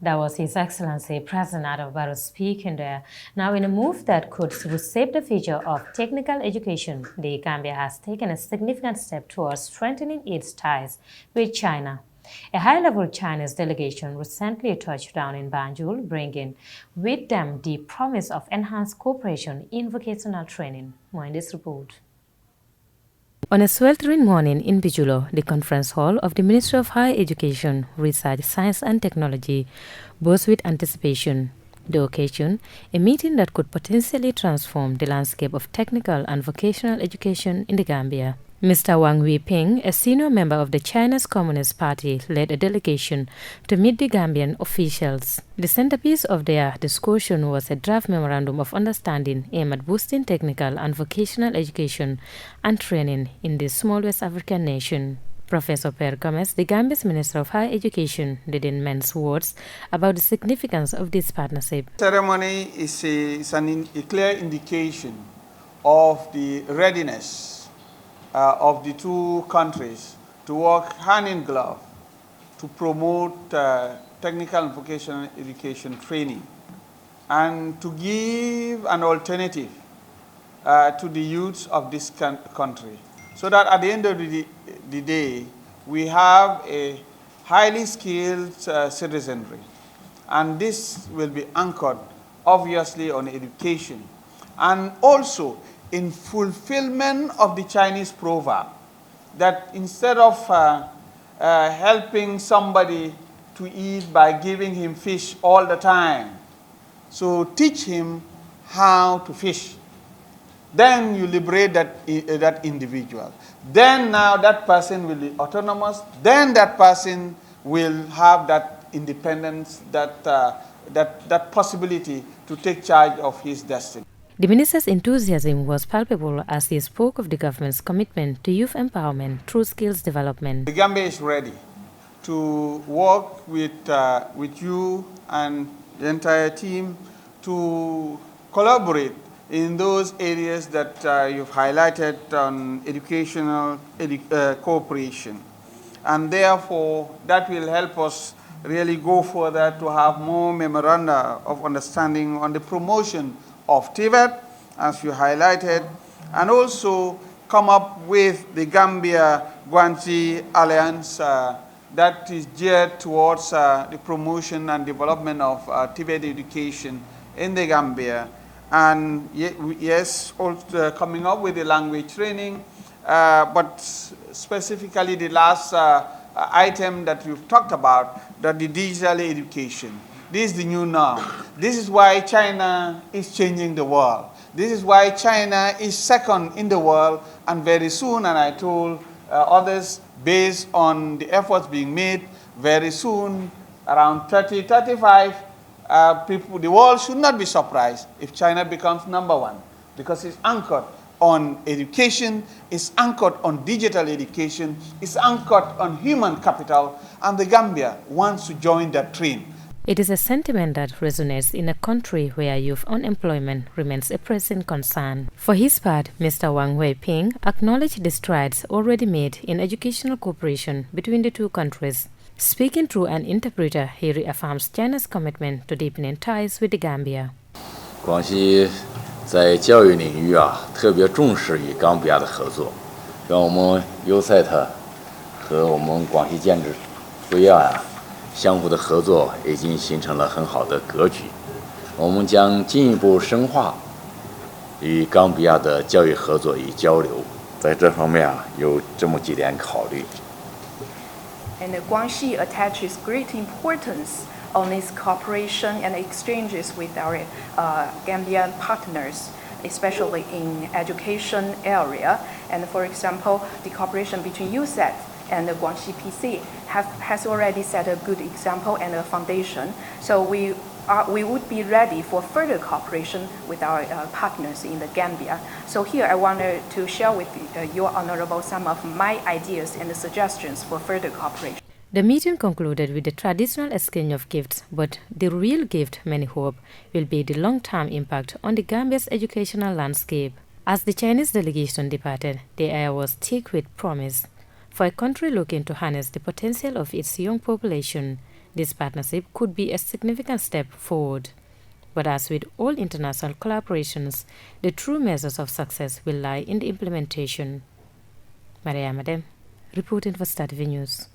That was His Excellency President Adam Barrow speaking there. Now, in a move that could reshape the future of technical education, the Gambia has taken a significant step towards strengthening its ties with China. A high-level Chinese delegation recently touched down in Banjul, bringing with them the promise of enhanced cooperation in vocational training. More in this report. On a sweltering morning in Bijilo, the conference hall of the Ministry of Higher Education, Research, Science and Technology buzzed with anticipation. The occasion, a meeting that could potentially transform the landscape of technical and vocational education in the Gambia. Mr. Wang Weiping, a senior member of the Chinese Communist Party, led a delegation to meet the Gambian officials. The centerpiece of their discussion was a draft memorandum of understanding aimed at boosting technical and vocational education and training in this small West African nation. Professor Per Gomez, the Gambia's Minister of Higher Education, didn't mince words about the significance of this partnership. The ceremony is a clear indication of the readiness of the two countries to work hand in glove to promote technical and vocational education training and to give an alternative to the youths of this country, so that at the end of the day, we have a highly skilled citizenry. And this will be anchored, obviously, on education and also in fulfillment of the Chinese proverb that instead of helping somebody to eat by giving him fish all the time, so teach him how to fish. Then you liberate that individual. Then now that person will be autonomous. Then that person will have that independence, that possibility to take charge of his destiny. The minister's enthusiasm was palpable as he spoke of the government's commitment to youth empowerment through skills development. The Gambia is ready to work with you and the entire team to collaborate in those areas that you've highlighted on educational cooperation. And therefore, that will help us really go further to have more memoranda of understanding on the promotion of TVET, as you highlighted, and also come up with the Gambia-Guanchi Alliance that is geared towards the promotion and development of TVET education in the Gambia. And yes, also coming up with the language training, but specifically the last item that you've talked about, that the digital education. This is the new norm. This is why China is changing the world. This is why China is second in the world, and very soon, and I told others, based on the efforts being made, very soon, around 35, people, the world should not be surprised if China becomes #1, because it's anchored on education, it's anchored on digital education, it's anchored on human capital, and the Gambia wants to join that train. It is a sentiment that resonates in a country where youth unemployment remains a pressing concern. For his part, Mr. Wang Weiping acknowledged the strides already made in educational cooperation between the two countries. Speaking through an interpreter, he reaffirms China's commitment to deepening ties with the Gambia. 广西在教育领域特别重视与冈比亚的合作，让我们 USET 和我们广西建制会相互的合作已经形成了很好的格局。我们将进一步深化与冈比亚的教育合作与交流，在这方面有这么几点考虑。And Guangxi attaches great importance on its cooperation and exchanges with our Gambian partners, especially in education area. And for example, the cooperation between USET and the Guangxi PC has already set a good example and a foundation. So we would be ready for further cooperation with our partners in the Gambia. So here I wanted to share with your Honorable some of my ideas and suggestions for further cooperation. The meeting concluded with the traditional exchange of gifts, but the real gift, many hope, will be the long-term impact on the Gambia's educational landscape. As the Chinese delegation departed, the air was thick with promise. For a country looking to harness the potential of its young population, This partnership could be a significant step forward. But as with all international collaborations, the true measures of success will lie in the implementation. Mariama Dem, reporting for Star TV News.